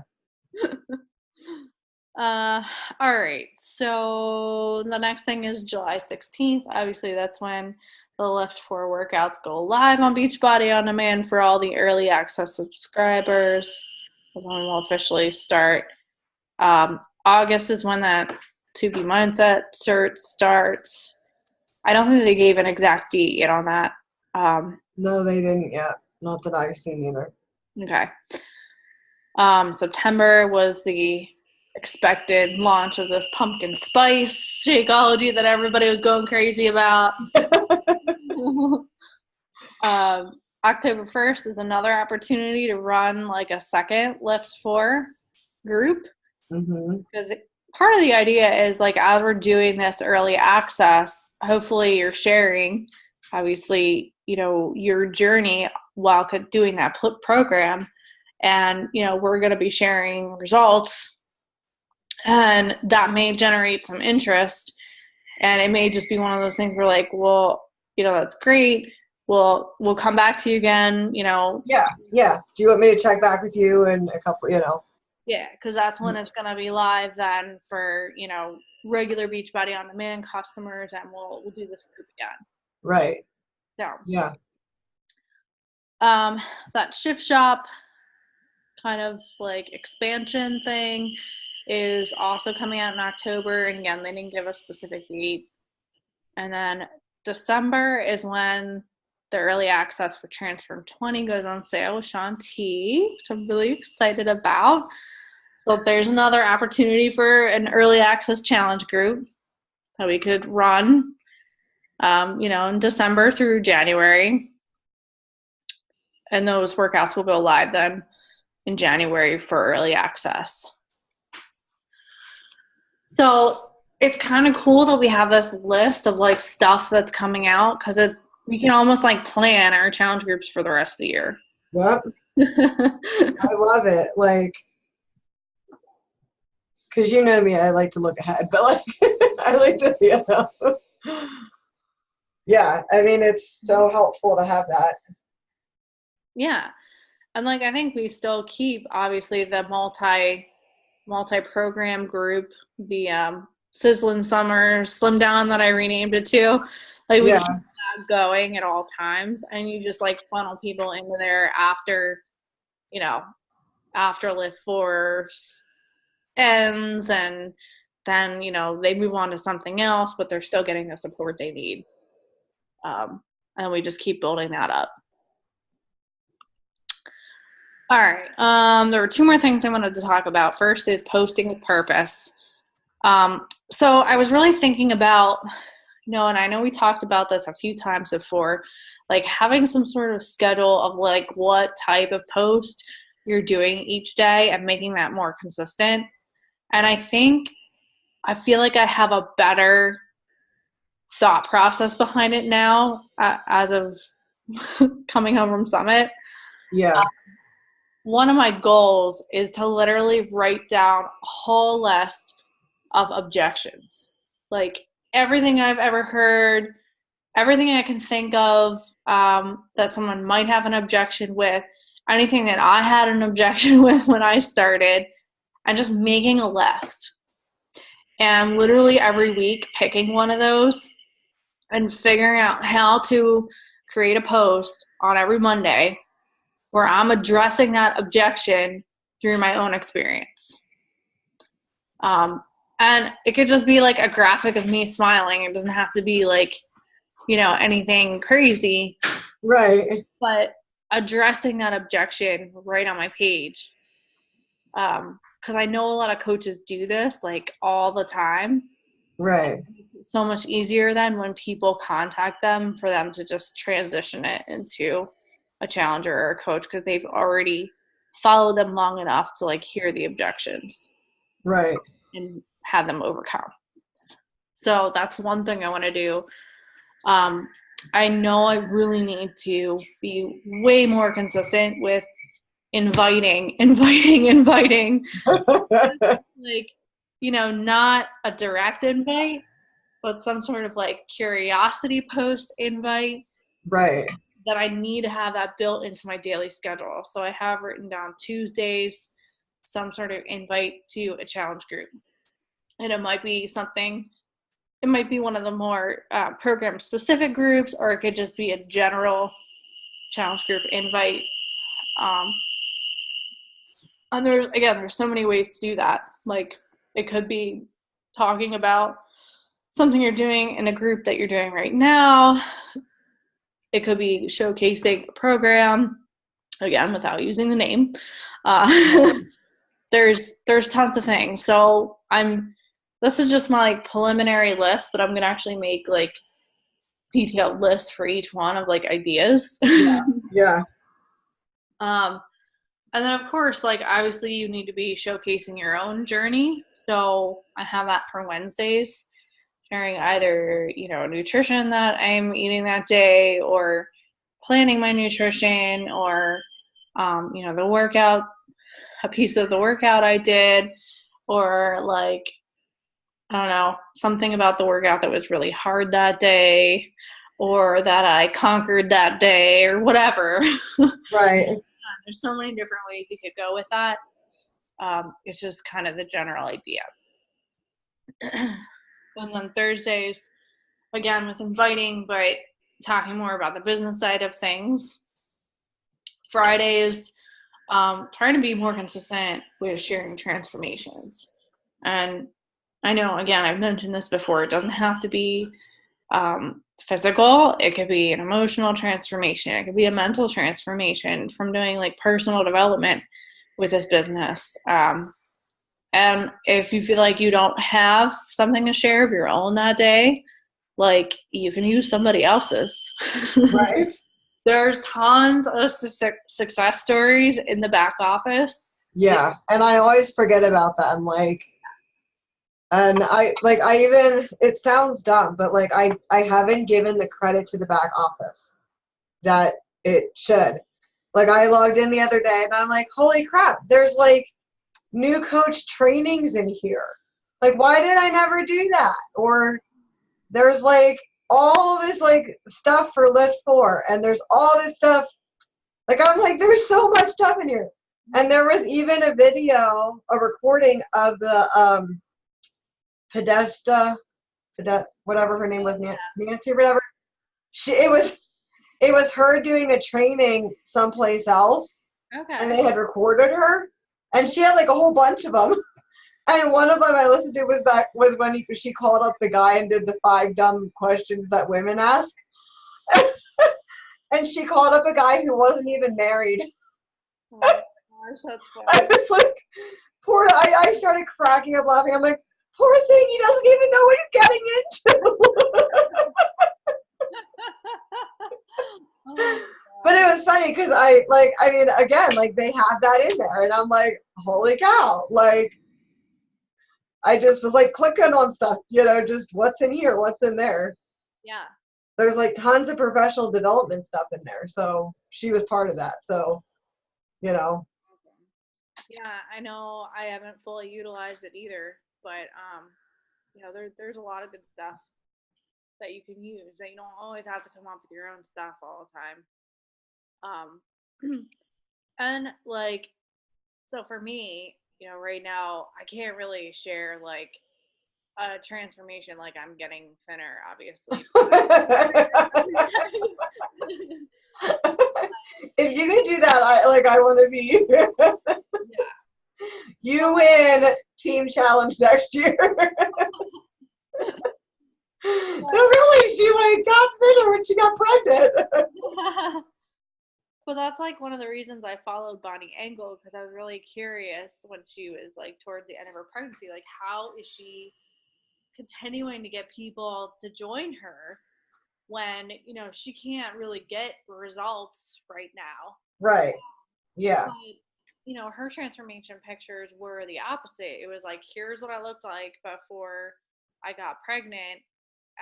All right. So the next thing is July 16th. Obviously, that's when the Lift 4 workouts go live on Beachbody On Demand for all the early access subscribers. That's when we'll officially start. August is when that 2B Mindset cert starts. I don't think they gave an exact date yet on that. No, they didn't yet. Not that I've seen either. Okay. September was the expected launch of this pumpkin spice Shakeology that everybody was going crazy about. October 1st is another opportunity to run like a second Lift 4 group. Because part of the idea is like, as we're doing this early access, hopefully you're sharing, obviously, you know, your journey while doing that program. And, you know, we're going to be sharing results, and that may generate some interest. And it may just be one of those things where like, well, you know, that's great. We'll come back to you again, you know. Yeah. Do you want me to check back with you in a couple, you know? Yeah, because that's when it's going to be live then for, you know, regular Beachbody On Demand customers, and we'll do this group again. Right. So yeah. That Shift Shop kind of like expansion thing is also coming out in October, and again, they didn't give a specific date. And then December is when the early access for Transform 20 goes on sale with Shaun T, which I'm really excited about. So there's another opportunity for an early access challenge group that we could run, you know, in December through January. And those workouts will go live then in January for early access. So it's kind of cool that we have this list of like stuff that's coming out, because we can almost like plan our challenge groups for the rest of the year. Yep. I love it. Like, because you know me, I like to look ahead, but like, I like to, you know. Yeah, I mean, it's so helpful to have that. Yeah. And like, I think we still keep, obviously, the multi-program group, the Sizzling Summer Slim Down that I renamed it to. Like, we keep that going at all times, and you just like funnel people into there after, you know, after Lift Force ends, and then, you know, they move on to something else, but they're still getting the support they need. And we just keep building that up. All right. There were two more things I wanted to talk about. First is posting with purpose. So I was really thinking about, you know, and I know we talked about this a few times before, like having some sort of schedule of like what type of post you're doing each day and making that more consistent. And I feel like I have a better thought process behind it now, as of coming home from Summit. Yeah. One of my goals is to literally write down a whole list of objections. Like everything I've ever heard, everything I can think of that someone might have an objection with, anything that I had an objection with when I started, and just making a list. And literally every week picking one of those and figuring out how to create a post on every Monday where I'm addressing that objection through my own experience. And it could just be like a graphic of me smiling. It doesn't have to be like, you know, anything crazy. Right. But addressing that objection right on my page. Because I know a lot of coaches do this like all the time. Right. It's so much easier then when people contact them for them to just transition it into a challenger or a coach, because they've already followed them long enough to like hear the objections. Right. And have them overcome. So that's one thing I want to do. I know I really need to be way more consistent with inviting. Like, you know, not a direct invite, but some sort of like curiosity post invite. Right. That I need to have that built into my daily schedule. So I have written down Tuesdays, some sort of invite to a challenge group. And it might be one of the more program specific groups, or it could just be a general challenge group invite. And there's so many ways to do that. Like it could be talking about something you're doing in a group that you're doing right now. It could be showcasing a program, again, without using the name. There's tons of things. So this is just my like preliminary list, but I'm going to actually make like detailed lists for each one of like ideas. Yeah. And then of course, like obviously you need to be showcasing your own journey. So I have that for Wednesdays, sharing either, nutrition that I'm eating that day or planning my nutrition or, the workout, a piece of the workout I did, or like, I don't know, something about the workout that was really hard that day or that I conquered that day or whatever. Right. There's so many different ways you could go with that. It's just kind of the general idea. And then Thursdays, again, with inviting, but talking more about the business side of things. Fridays, trying to be more consistent with sharing transformations. And I know, again, I've mentioned this before, it doesn't have to be physical. It could be an emotional transformation. It could be a mental transformation from doing like personal development with this business. And if you feel like you don't have something to share of your own that day, like you can use somebody else's. Right. There's tons of success stories in the back office. Yeah. And I always forget about that. I'm like, and I even, it sounds dumb, but like I haven't given the credit to the back office that it should. Like I logged in the other day and I'm like, holy crap, there's like new coach trainings in here. Like, why did I never do that? Or there's like all this like stuff for Lift 4 and there's all this stuff. Like, I'm like, there's so much stuff in here. And there was even a video, a recording of the Podesta, whatever her name was, Nancy or whatever. It was her doing a training someplace else, and they had recorded her, and she had like a whole bunch of them. And one of them I listened to was when she called up the guy and did the 5 dumb questions that women ask, and she called up a guy who wasn't even married. Oh my gosh, that's I funny. was like, poor. I started cracking up laughing. I'm like, poor thing, he doesn't even know what he's getting into. Oh, But it was funny because again, like they have that in there, and I'm like, holy cow! Like, I just was like clicking on stuff, just what's in here, what's in there. yeah. There's like tons of professional development stuff in there, so she was part of that. So, you know, Yeah, I know I haven't fully utilized it either, but there's a lot of good stuff that you can use that you don't always have to come up with your own stuff all the time. And like, so for me, right now I can't really share like a transformation like I'm getting thinner, obviously. if you can do that, I want to be. Yeah. You win team challenge next year. So really, she like got thinner when she got pregnant. But that's like one of the reasons I followed Bonnie Engel, because I was really curious when she was like towards the end of her pregnancy, like how is she continuing to get people to join her when she can't really get results right now. Right. Yeah. But her transformation pictures were the opposite. It was like, here's what I looked like before I got pregnant,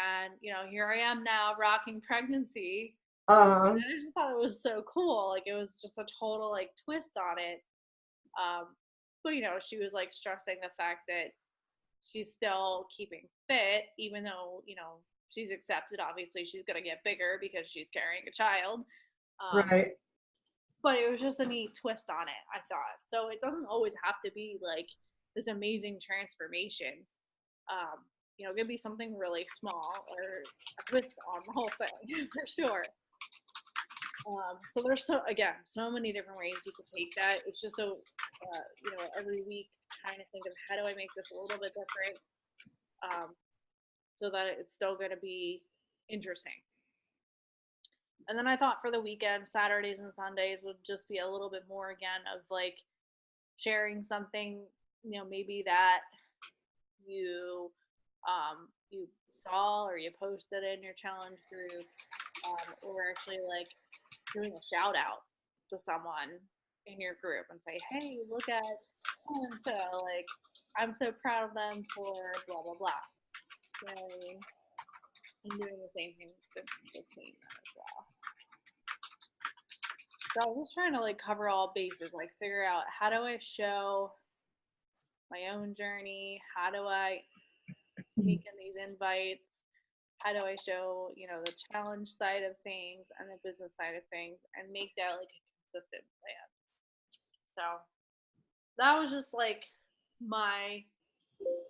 and here I am now rocking pregnancy. Uh-huh. And I just thought it was so cool. Like, it was just a total like twist on it. But she was like stressing the fact that she's still keeping fit, even though she's accepted. Obviously, she's gonna get bigger because she's carrying a child. Right. But it was just a neat twist on it, I thought. So it doesn't always have to be like this amazing transformation. It could be something really small or a twist on the whole thing for sure. So there's so many different ways you could take that. It's just so every week trying to think of how do I make this a little bit different, so that it's still going to be interesting. And then I thought for the weekend, Saturdays and Sundays would just be a little bit more again of like sharing something, maybe that you saw or you posted in your challenge group, or actually like doing a shout out to someone in your group and say, hey, look at so and so, like, I'm so proud of them for blah blah blah. So I'm doing the same thing between them as well. So I was just trying to like cover all bases, like figure out how do I show my own journey, how do I sneak in these invites, how do I show, the challenge side of things and the business side of things and make that like a consistent plan. So that was just like my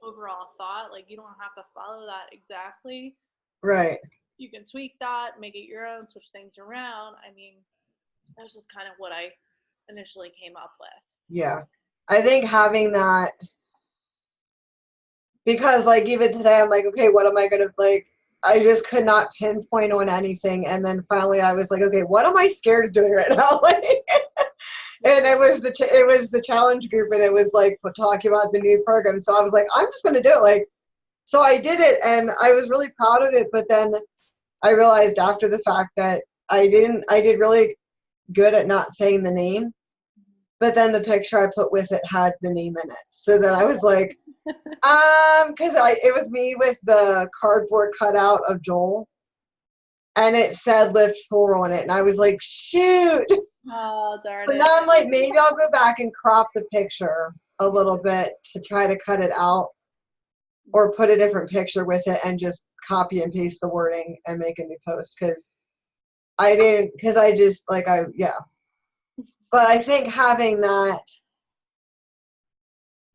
overall thought. Like, you don't have to follow that exactly. Right. You can tweak that, make it your own, switch things around. I mean, that's just kind of what I initially came up with. Yeah. I think having that, because like even today I'm like, okay, what am I going to like, I just could not pinpoint on anything. And then finally I was like, okay, what am I scared of doing right now? And it was the challenge group, and it was like talking about the new program. So I was like, I'm just going to do it. Like, so I did it, and I was really proud of it. But then I realized after the fact that I did really good at not saying the name. But then the picture I put with it had the name in it. So then I was like, because it was me with the cardboard cutout of Joel, and it said Lift 4 on it, and I was like, shoot. Oh, darn So it. now I'm like, maybe I'll go back and crop the picture a little bit to try to cut it out, or put a different picture with it and just copy and paste the wording and make a new post, because But I think having that,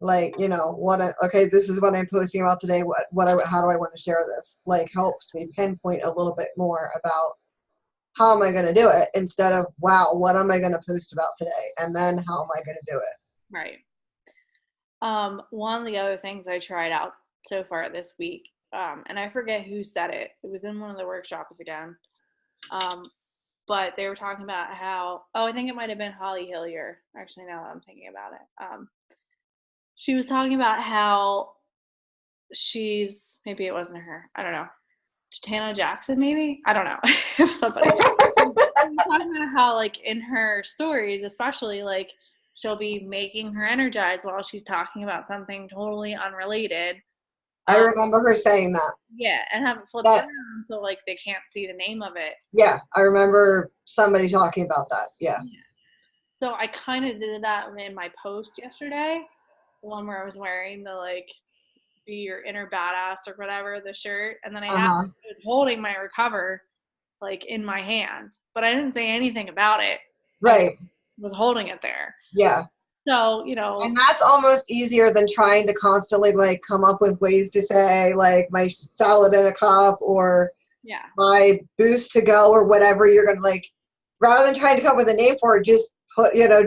like, okay, this is what I'm posting about today. How do I want to share this? Like, helps me pinpoint a little bit more about how am I going to do it, instead of, wow, what am I going to post about today? And then how am I going to do it? Right. One of the other things I tried out so far this week, and I forget who said it. It was in one of the workshops again. But they were talking about how, I think it might have been Holly Hillier, actually, now that I'm thinking about it. She was talking about how maybe it wasn't her, I don't know, Tana Jackson, maybe? I don't know. It was somebody. Talking about how, like, in her stories, especially, like, she'll be making her energize while she's talking about something totally unrelated. I remember her saying that. Yeah, and have it flipped around so, like, they can't see the name of it. Yeah, I remember somebody talking about that. Yeah. So I kind of did that in my post yesterday, the one where I was wearing the, like, be your inner badass or whatever, the shirt, and then I was holding my Recover, like, in my hand, but I didn't say anything about it. Right. I was holding it there. Yeah. So, and that's almost easier than trying to constantly like come up with ways to say like my salad in a cup, or my boost to go, or whatever you're going to, like, rather than trying to come up with a name for it, just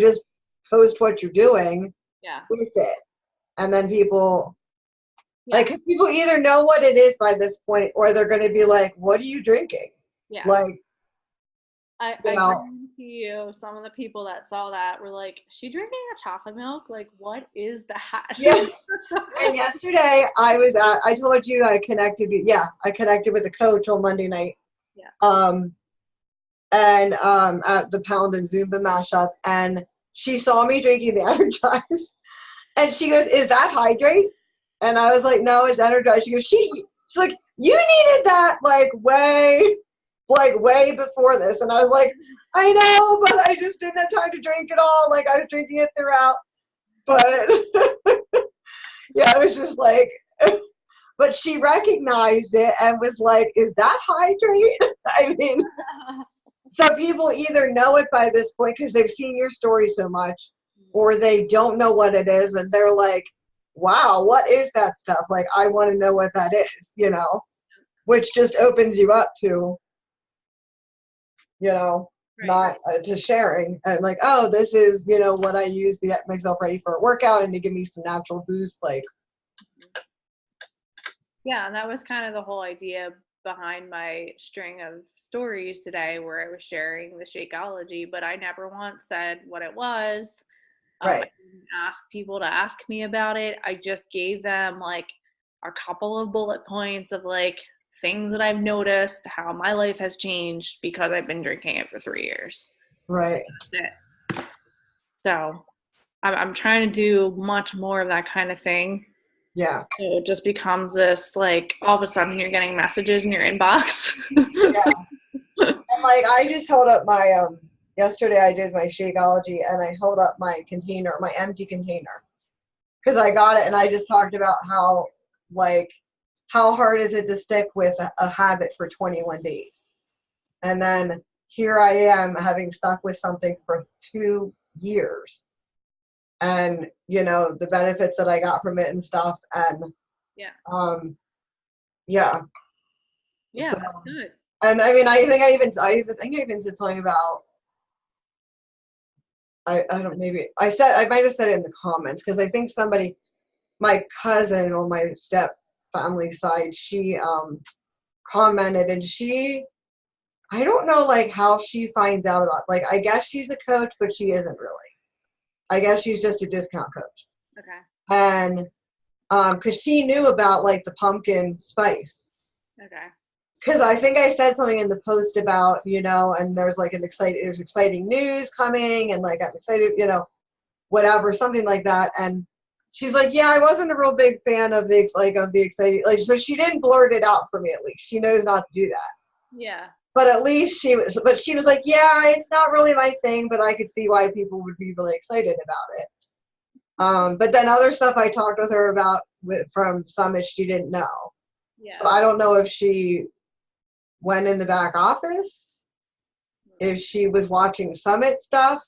just post what you're doing with it. And then people, like, 'cause people either know what it is by this point, or they're going to be like, what are you drinking? Yeah. Like, I guarantee you some of the people that saw that were like, is she drinking a chocolate milk? Like, what is that? Yeah. And yesterday I told you I connected with the coach on Monday night. Yeah. And at the Pound and Zumba mashup, and she saw me drinking the Energize, and she goes, is that Hydrate? And I was like, no, it's Energize. She goes, she's like, you needed that like way before this. And I was like, I know, but I just didn't have time to drink it all. Like, I was drinking it throughout. But yeah, it was just like, but she recognized it and was like, is that Hydrate? I mean, so people either know it by this point because they've seen your story so much, or they don't know what it is, and they're like, wow, what is that stuff? Like, I want to know what that is, which just opens you up to, not to sharing, and like, oh, this is, what I use to get myself ready for a workout and to give me some natural boost, like. Yeah, and that was kind of the whole idea behind my string of stories today, where I was sharing the Shakeology, but I never once said what it was. Right. I didn't ask people to ask me about it. I just gave them like a couple of bullet points of like things that I've noticed, how my life has changed because I've been drinking it for 3 years. Right. That's it. So I'm trying to do much more of that kind of thing. Yeah. So it just becomes this, like, all of a sudden you're getting messages in your inbox. Yeah. And like I just held up my yesterday I did my Shakeology and I held up my container, my empty container. Because I got it and I just talked about how like how hard is it to stick with a habit for 21 days. And then here I am having stuck with something for 2 years. And the benefits that I got from it and stuff. And Yeah. Yeah. Yeah, So, that's good. and I mean, I even said something about, I don't, maybe I might have said it in the comments because I think somebody, my cousin on my step family side, she commented and I don't know like how she finds out about, like, I guess she's a coach, but she isn't really. I guess she's just a discount coach. Okay. And because she knew about like the pumpkin spice. Okay. Because I think I said something in the post about, and there's like there's exciting news coming and like I'm excited, whatever, something like that. And she's like, yeah, I wasn't a real big fan of the exciting, like, so she didn't blurt it out for me, at least. She knows not to do that. Yeah. But at least she was like, yeah, it's not really my thing, but I could see why people would be really excited about it. But then other stuff I talked with her about from Summit, she didn't know. Yeah. So I don't know if she went in the back office, if she was watching Summit stuff,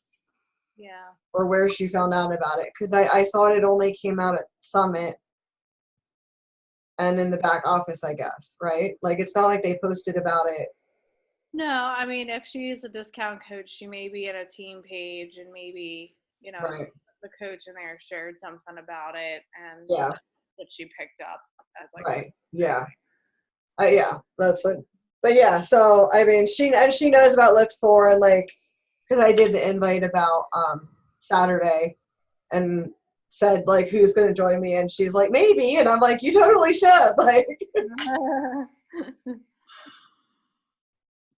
yeah, or where she found out about it. Because I thought it only came out at Summit and in the back office, I guess, right? Like, it's not like they posted about it. No, I mean, if she's a discount coach, she may be in a team page and maybe, Right. the coach in there shared something about it and Yeah. that she picked up as like, right. Yeah. Yeah, that's what. But yeah, so I mean, she knows about Lift 4 and like, because I did the invite about Saturday and said like who's going to join me, and she's like maybe, and I'm like you totally should, like.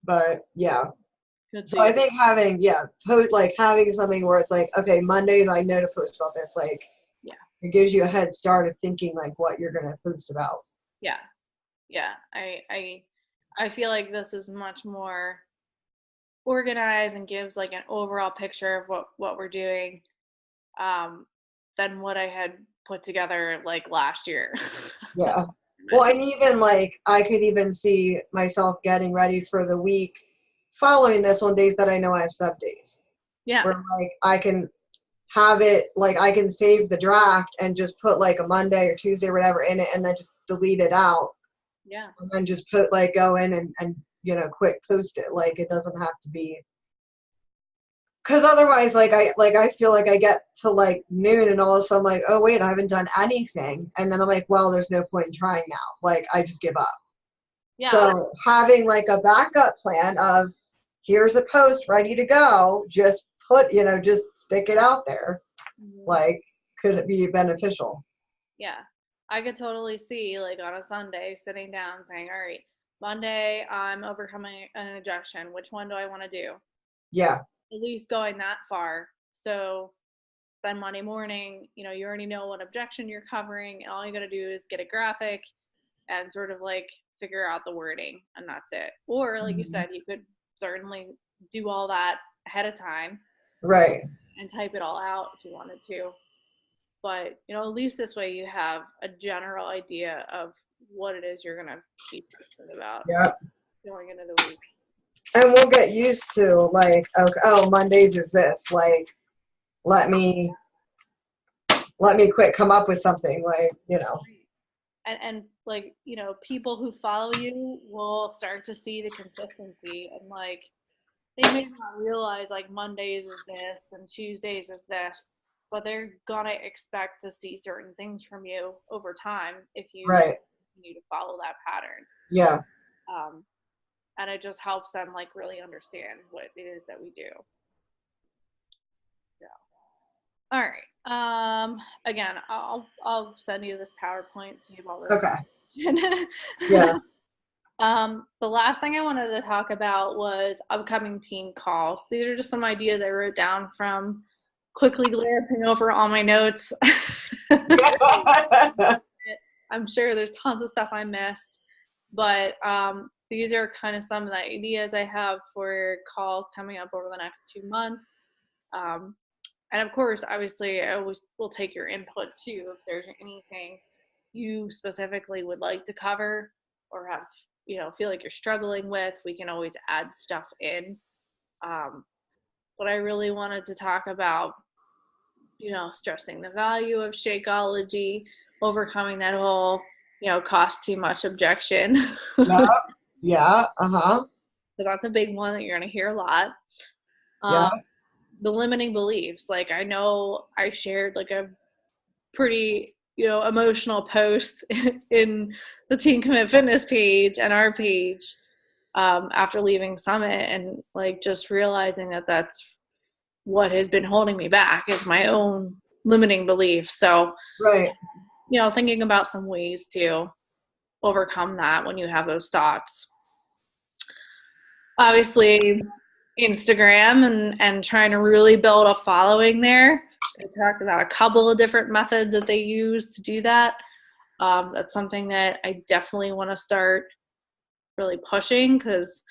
But yeah. So I think having having something where it's like, okay, Mondays I know to post about this, like, yeah, it gives you a head start of thinking like what you're going to post about. Yeah. Yeah. I feel like this is much more organized and gives like an overall picture of what we're doing than what I had put together like last year. Yeah. Well, and even like I could even see myself getting ready for the week following this on days that I know I have sub days. Yeah. Where like I can have it, like I can save the draft and just put like a Monday or Tuesday or whatever in it and then just delete it out. Yeah. And then just put like go in and quick post it. Like it doesn't have to be, because otherwise I feel like I get to like noon and all of a sudden I'm like, oh wait, I haven't done anything, and then I'm like, well, there's no point in trying now, like I just give up. Yeah. So having like a backup plan of here's a post ready to go, just just stick it out there, like could it be beneficial? Yeah, I could totally see like on a Sunday sitting down saying, all right, Monday I'm overcoming an objection, which one do I want to do? Yeah. At least going that far. So then Monday morning, you already know what objection you're covering, and all you got to do is get a graphic and sort of like figure out the wording, and that's it. Or like you said, you could certainly do all that ahead of time, right, and type it all out if you wanted to. But at least this way you have a general idea of what it is you're gonna be posting about. Yeah. Going into the week. And we'll get used to like, okay, oh, Mondays is this, like let me quick come up with something, like And like people who follow you will start to see the consistency, and like they may not realize like Mondays is this and Tuesdays is this, but they're gonna expect to see certain things from you over time if you continue to follow that pattern. Yeah. And it just helps them like really understand what it is that we do. So, all right. Again, I'll send you this PowerPoint so you have all this. Okay. Yeah. The last thing I wanted to talk about was upcoming team calls. These are just some ideas I wrote down from quickly glancing over all my notes. I'm sure there's tons of stuff I missed, but these are kind of some of the ideas I have for calls coming up over the next 2 months. And of course, obviously, I always will take your input too. If there's anything you specifically would like to cover or have, feel like you're struggling with, we can always add stuff in. But I really wanted to talk about, stressing the value of Shakeology, overcoming that whole, cost too much objection. Yeah. Uh-huh. Because that's a big one that you're going to hear a lot. Yeah. The limiting beliefs. Like, I know I shared like a pretty, emotional post in the Teen Commit Fitness page and our page after leaving Summit, and like just realizing that that's what has been holding me back is my own limiting beliefs. So, right. Thinking about some ways to overcome that when you have those thoughts. Obviously, Instagram and trying to really build a following there. They talked about a couple of different methods that they use to do that. That's something that I definitely want to start really pushing, because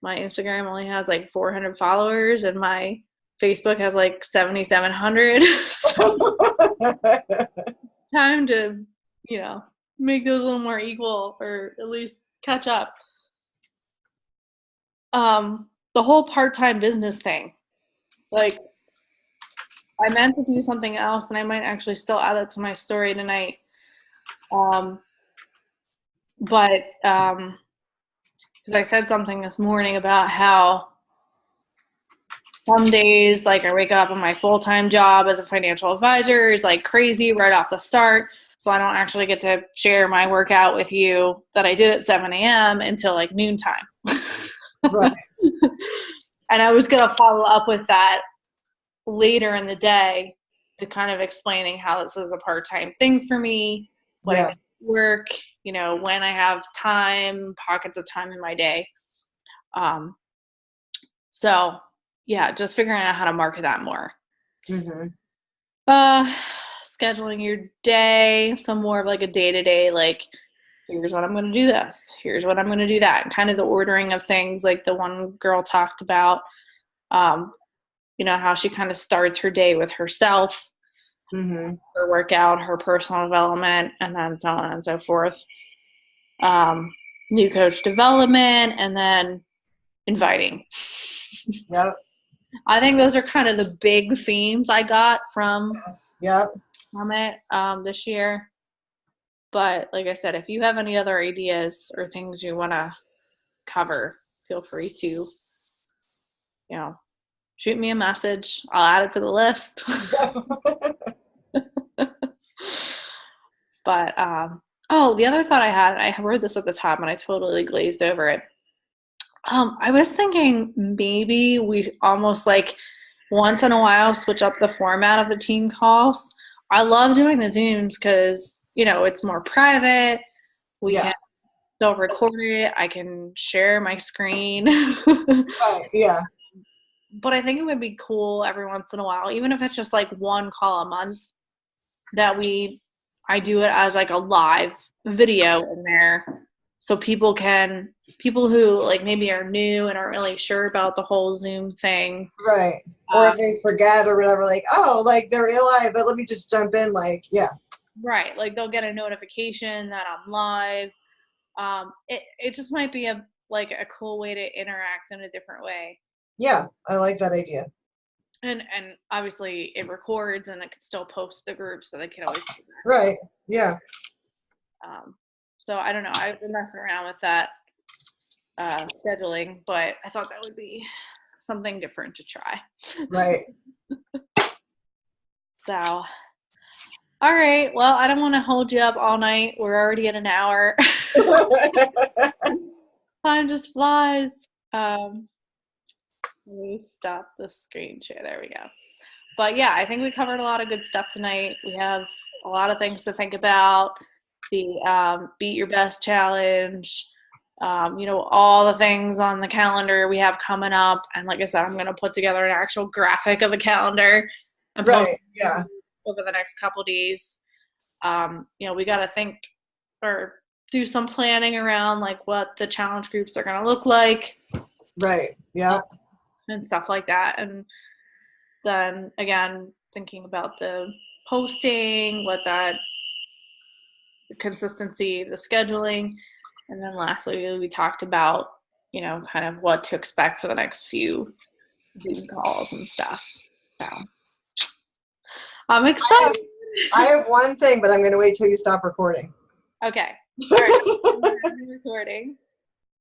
my Instagram only has like 400 followers and my Facebook has like 7,700. So time to, make those a little more equal, or at least catch up. The whole part-time business thing. Like, I meant to do something else, and I might actually still add it to my story tonight. But because I said something this morning about how some days, like, I wake up and my full-time job as a financial advisor is like crazy right off the start. So I don't actually get to share my workout with you that I did at 7 a.m. until like noontime. Right. And I was going to follow up with that later in the day, to kind of explaining how this is a part-time thing for me, what I work, when I have time, pockets of time in my day. So yeah, just figuring out how to market that more. Mm-hmm. Scheduling your day, some more of like a day-to-day, like, here's what I'm going to do this, here's what I'm going to do that, and kind of the ordering of things, like the one girl talked about, how she kind of starts her day with herself, mm-hmm. her workout, her personal development, and then so on and so forth. New coach development, and then inviting. Yep. I think those are kind of the big themes I got from it this year. But like I said, if you have any other ideas or things you want to cover, feel free to, shoot me a message. I'll add it to the list. But, the other thought I had, I wrote this at the top and I totally glazed over it. I was thinking maybe we almost like once in a while switch up the format of the team calls. I love doing the Zooms because, it's more private. We can still record it. I can share my screen. Right, yeah. But I think it would be cool every once in a while, even if it's just like one call a month, that I do it as like a live video in there, so people who like maybe are new and aren't really sure about the whole Zoom thing. Right. Or if they forget or whatever, like, oh, like they're live, but let me just jump in, like, yeah. Right. Like they'll get a notification that I'm live. It just might be a cool way to interact in a different way. Yeah, I like that idea. And obviously it records and it can still post the group, so they can always do that. Right. Yeah. So I don't know. I've been messing around with that scheduling, but I thought that would be something different to try. Right. So, all right. Well, I don't want to hold you up all night. We're already at an hour. Time just flies. Let me stop the screen share. There we go. But yeah, I think we covered a lot of good stuff tonight. We have a lot of things to think about. The Beat Your Best Challenge, all the things on the calendar we have coming up. And like I said, I'm going to put together an actual graphic of a calendar and right. Yeah. over the next couple days. We got to think or do some planning around like what the challenge groups are going to look like. Right. Yeah. And stuff like that. And then again, thinking about the posting, the consistency, the scheduling. And then lastly, we talked about, kind of what to expect for the next few Zoom calls and stuff. So I'm excited. I have one thing, but I'm going to wait till you stop recording. Okay. All right. I'm recording.